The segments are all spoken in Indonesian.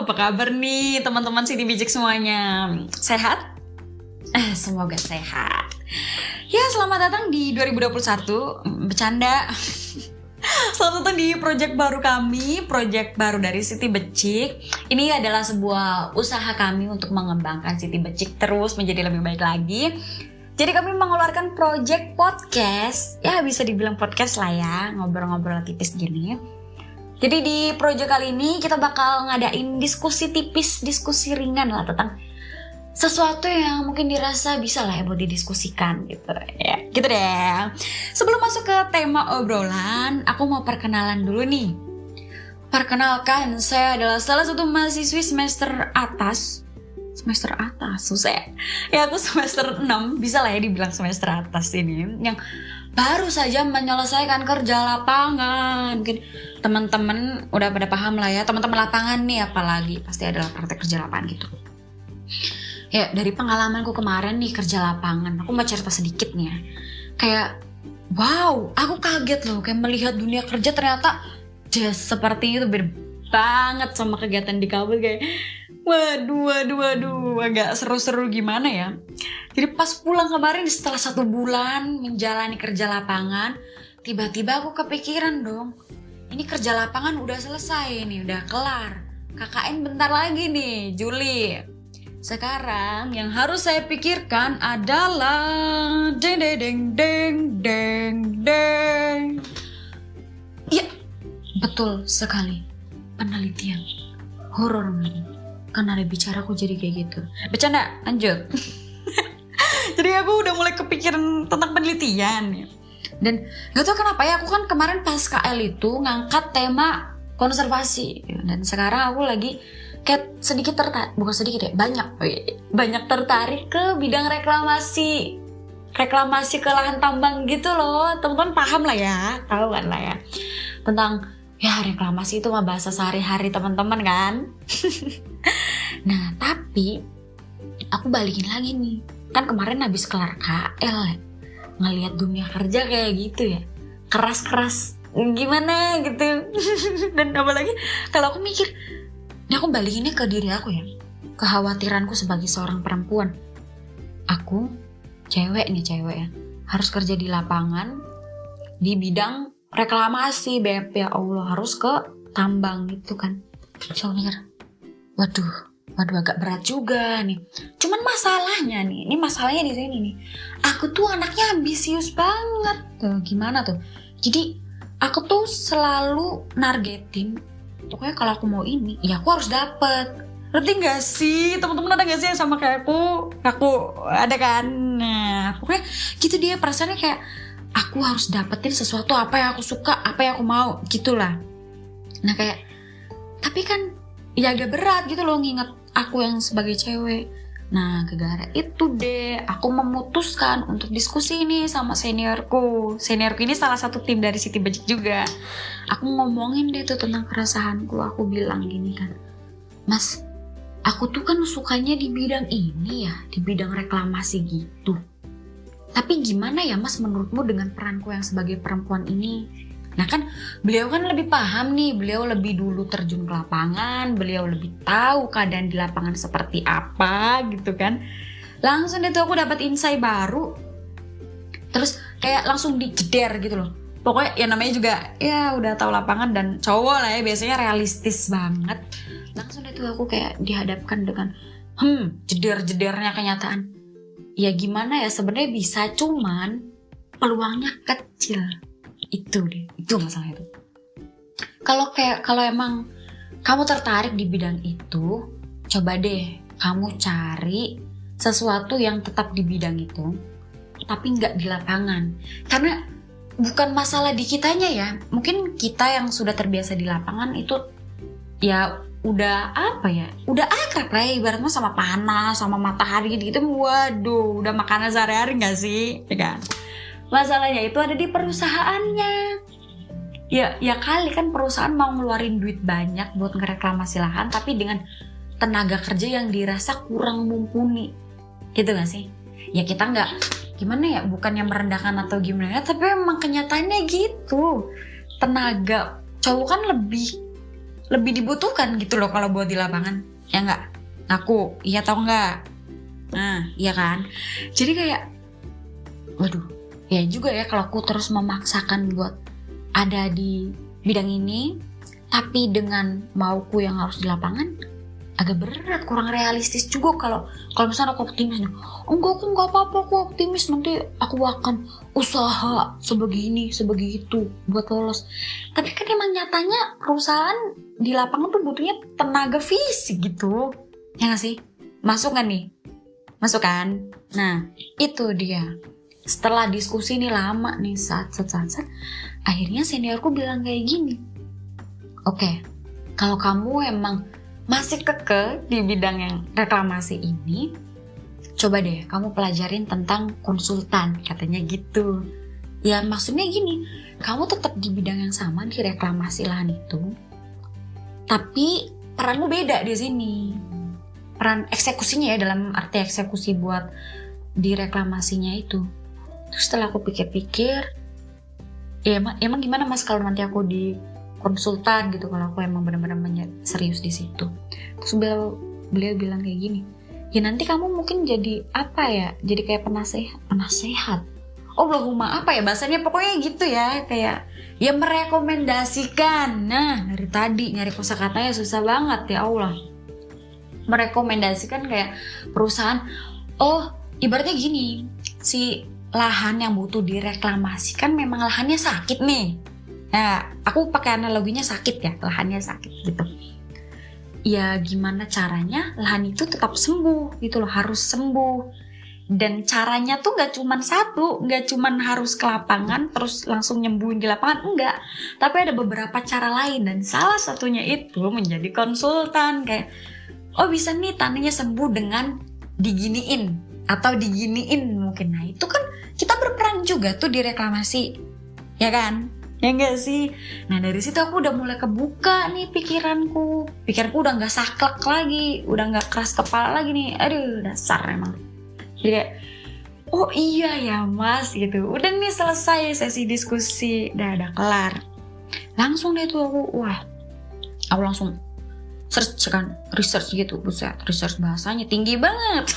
apa kabar nih teman-teman City Bijak semuanya? Sehat? Semoga sehat. Ya, selamat datang di 2021. Bercanda. Selamat datang di project baru kami, project baru dari City Bijak. Ini adalah sebuah usaha kami untuk mengembangkan City Bijak terus menjadi lebih baik lagi. Jadi kami mengeluarkan project podcast, ya bisa dibilang podcast lah ya, ngobrol-ngobrol tipis gini. Jadi di project kali ini kita bakal ngadain diskusi tipis, diskusi ringan lah tentang sesuatu yang mungkin dirasa bisa lah ya buat didiskusikan gitu ya. Gitu deh. Sebelum masuk ke tema obrolan, aku mau perkenalan dulu nih. Perkenalkan, saya adalah salah satu mahasiswi semester atas. Susah ya, aku semester 6, bisa lah ya dibilang semester atas ini, yang baru saja menyelesaikan kerja lapangan. Mungkin teman-teman udah pada paham lah ya, teman-teman lapangan nih apalagi pasti adalah praktek kerja lapangan gitu. Ya dari pengalamanku kemarin nih kerja lapangan, aku mau cerita sedikit nih ya. Kayak wow, aku kaget loh kayak melihat dunia kerja ternyata just seperti itu, beda banget sama kegiatan di kampus. Kayak waduh, agak seru-seru gimana ya. Jadi pas pulang kemarin setelah 1 bulan menjalani kerja lapangan, tiba-tiba aku kepikiran dong, ini kerja lapangan udah selesai nih, udah kelar. KKN bentar lagi nih, Juli. Sekarang yang harus saya pikirkan adalah deng. Ya, betul sekali. Penelitian horor nih. Karena ada bicaraku jadi kayak gitu. Bercanda, lanjut. Jadi aku udah mulai kepikiran tentang penelitian ya. Dan gak tau kenapa ya, aku kan kemarin pas KL itu ngangkat tema konservasi. Dan sekarang aku lagi kayak sedikit tertarik, bukan sedikit ya, banyak tertarik ke bidang reklamasi ke lahan tambang gitu loh. Teman-teman paham lah ya, tahu kan lah ya tentang ya reklamasi itu mah bahasa sehari-hari teman-teman kan. Nah tapi aku balikin lagi nih, kan kemarin habis kelar KL ya, ngelihat dunia kerja kayak gitu ya, keras gimana gitu. Dan apalagi kalau aku mikir, ini aku balikinnya ke diri aku ya, kekhawatiranku sebagai seorang perempuan. Aku cewek ya, harus kerja di lapangan di bidang reklamasi BEP, ya Allah, harus ke tambang gitu kan. So mikir, waduh agak berat juga nih. Cuman masalahnya di sini nih, aku tuh anaknya ambisius banget tuh. Gimana tuh? Jadi aku tuh selalu nargetin, pokoknya kalau aku mau ini, ya aku harus dapet. Ngerti gak sih? Teman-teman ada gak sih yang sama kayak aku? Aku ada kan? Nah pokoknya gitu dia perasaannya, kayak aku harus dapetin sesuatu apa yang aku suka, apa yang aku mau gitulah. Nah kayak, tapi kan ya agak berat gitu loh nginget aku yang sebagai cewek. Nah gara-gara itu deh aku memutuskan untuk diskusi ini sama seniorku ini salah satu tim dari City Bijak juga. Aku ngomongin deh tuh tentang keresahanku. Aku bilang gini kan, Mas, aku tuh kan sukanya di bidang ini ya, di bidang reklamasi gitu. Tapi gimana ya Mas menurutmu dengan peranku yang sebagai perempuan ini? Nah kan beliau kan lebih paham nih, beliau lebih dulu terjun ke lapangan, beliau lebih tahu keadaan di lapangan seperti apa gitu kan. Langsung deh tuh aku dapat insight baru, terus kayak langsung dijeder gitu loh. Pokoknya ya namanya juga ya udah tahu lapangan dan cowok lah ya, biasanya realistis banget. Langsung deh tuh aku kayak dihadapkan dengan jeder-jedernya kenyataan. Ya gimana ya, sebenarnya bisa, cuman peluangnya kecil. Itu masalah itu. Kalau emang kamu tertarik di bidang itu, coba deh kamu cari sesuatu yang tetap di bidang itu, tapi nggak di lapangan. Karena bukan masalah di kitanya ya, mungkin kita yang sudah terbiasa di lapangan itu ya udah akrab lah ya, ibaratnya sama panas, sama matahari gitu. Waduh, udah makanan sehari-hari nggak sih, ya kan? Masalahnya itu ada di perusahaannya. Ya kali kan perusahaan mau ngeluarin duit banyak buat ngereklamasi lahan, tapi dengan tenaga kerja yang dirasa kurang mumpuni, gitu nggak sih? Ya kita nggak gimana ya, bukannya merendahkan atau gimana, tapi emang kenyataannya gitu. Tenaga cowok kan lebih lebih dibutuhkan gitu loh kalau buat di lapangan. Ya nggak? Aku, iya atau enggak? Nah, iya kan? Jadi kayak, waduh, ya juga ya kalau aku terus memaksakan buat ada di bidang ini, tapi dengan mauku yang harus di lapangan, agak berat, kurang realistis juga kalau misalnya aku optimis, enggak, aku nggak apa-apa, aku optimis nanti aku akan usaha sebegitu buat lolos. Tapi kan emang nyatanya perusahaan di lapangan tuh butuhnya tenaga fisik gitu, ya nggak sih? Masuk nggak nih? Masuk kan? Nah itu dia. Setelah diskusi nih lama nih saat, akhirnya seniorku bilang kayak gini, oke, kalau kamu emang masih keke di bidang yang reklamasi ini, coba deh kamu pelajarin tentang konsultan, katanya gitu. Ya maksudnya gini, kamu tetap di bidang yang sama di reklamasi lahan itu, tapi peranmu beda di sini. Peran eksekusinya ya, dalam arti eksekusi buat di reklamasinya itu. Terus setelah aku pikir-pikir, ya emang gimana mas kalau nanti aku di konsultan gitu, kalau aku emang benar-benar serius di situ. Terus beliau bilang kayak gini, ya nanti kamu mungkin jadi apa ya, jadi kayak penasehat. Oh belum apa ya bahasanya, pokoknya gitu ya, kayak ya merekomendasikan. Nah dari tadi nyari kosakatanya susah banget, ya Allah. Merekomendasikan kayak perusahaan, oh ibaratnya gini, si lahan yang butuh direklamasi kan memang lahannya sakit nih. Nah, aku pakai analoginya sakit ya, lahannya sakit gitu. Ya gimana caranya lahan itu tetap sembuh gitu loh, harus sembuh. Dan caranya tuh gak cuman satu, gak cuman harus ke lapangan terus langsung nyembuhin di lapangan, enggak. Tapi ada beberapa cara lain, dan salah satunya itu menjadi konsultan. Kayak, oh bisa nih tanahnya sembuh dengan diginiin atau diginiin mungkin. Nah itu kan kita berperan juga tuh di reklamasi, ya kan? Ya enggak sih? Nah dari situ aku udah mulai kebuka nih pikiranku udah gak saklek lagi, udah gak keras kepala lagi nih. Aduh dasar emang. Jadi kayak, oh iya ya mas gitu. Udah nih selesai sesi diskusi, udah kelar. Langsung deh tuh aku langsung search kan, research gitu. Buset, research bahasanya tinggi banget.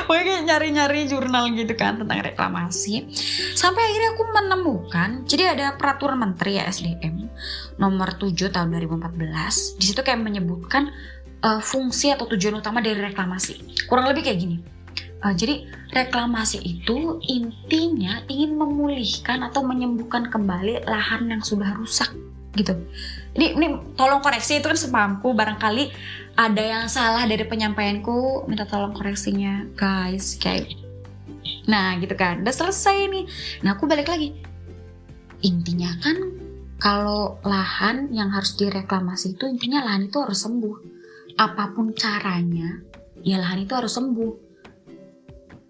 Pokoknya nyari-nyari jurnal gitu kan tentang reklamasi. Sampai akhirnya aku menemukan, jadi ada peraturan menteri ya SDM nomor 7 tahun 2014. Di situ kayak menyebutkan fungsi atau tujuan utama dari reklamasi. Kurang lebih kayak gini. Jadi reklamasi itu intinya ingin memulihkan atau menyembuhkan kembali lahan yang sudah rusak gitu. Ini tolong koreksi, itu kan sepamku, barangkali ada yang salah dari penyampaianku, minta tolong koreksinya guys, kayak. Nah gitu kan, udah selesai nih. Nah aku balik lagi, intinya kan kalau lahan yang harus direklamasi itu intinya lahan itu harus sembuh. Apapun caranya, ya lahan itu harus sembuh.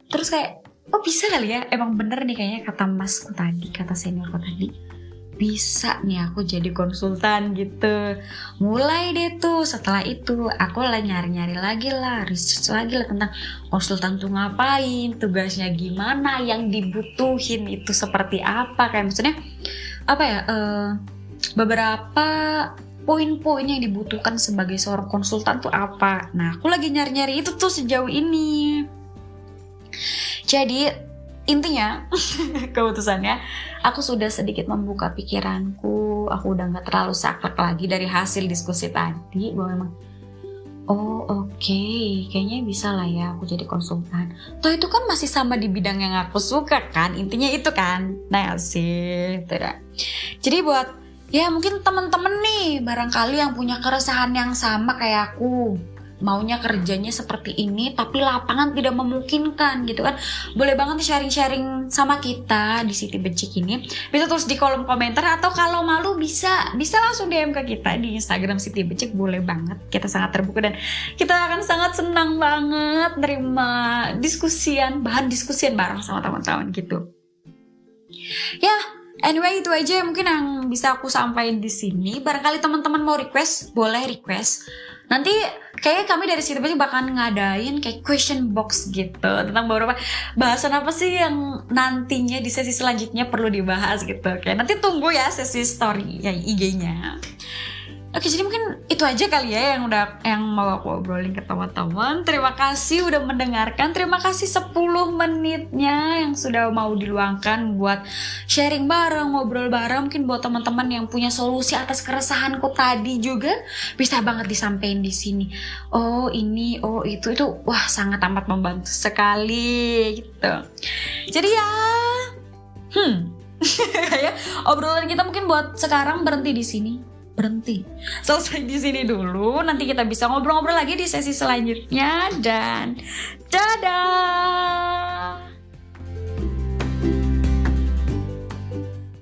Terus kayak, oh bisa kali ya, emang bener nih kayaknya kata masku tadi, kata seniorku tadi, bisa nih aku jadi konsultan gitu. Mulai deh tuh setelah itu aku lah nyari-nyari lagi lah, research lagi lah tentang konsultan tuh ngapain, tugasnya gimana, yang dibutuhin itu seperti apa, kayak maksudnya apa ya, beberapa poin-poin yang dibutuhkan sebagai seorang konsultan tuh apa. Nah aku lagi nyari-nyari itu tuh sejauh ini. Jadi intinya keputusannya, aku sudah sedikit membuka pikiranku, aku udah gak terlalu saklek lagi dari hasil diskusi tadi, bahwa memang oke, kayaknya bisa lah ya aku jadi konsultan. Toh itu kan masih sama di bidang yang aku suka kan, intinya itu kan. Nah sih, tidak. Jadi buat ya mungkin temen-temen nih barangkali yang punya keresahan yang sama kayak aku, maunya kerjanya seperti ini tapi lapangan tidak memungkinkan gitu kan, boleh banget sharing-sharing sama kita di Siti Becik ini. Bisa tulis di kolom komentar, atau kalau malu bisa langsung DM ke kita di Instagram Siti Becik, boleh banget. Kita sangat terbuka dan kita akan sangat senang banget nerima bahan diskusian bareng sama teman-teman gitu. Ya, anyway itu aja mungkin yang bisa aku sampaikan di sini. Barangkali teman-teman mau request, boleh request. Nanti kayaknya kami dari Siti Becik bakal ngadain kayak question box gitu tentang beberapa bahasan apa sih yang nantinya di sesi selanjutnya perlu dibahas gitu. Kayak nanti tunggu ya sesi story ya IG-nya. Oke, jadi mungkin itu aja kali ya yang mau aku obrolin ke teman-teman. Terima kasih udah mendengarkan. Terima kasih 10 menitnya yang sudah mau diluangkan buat sharing bareng, ngobrol bareng. Mungkin buat teman-teman yang punya solusi atas keresahanku tadi juga bisa banget disampaikan di sini. Oh, ini, oh itu wah sangat amat membantu sekali gitu. Jadi ya ya, obrolan kita mungkin buat sekarang berhenti di sini. Selesai di sini dulu. Nanti kita bisa ngobrol-ngobrol lagi di sesi selanjutnya dan dadah.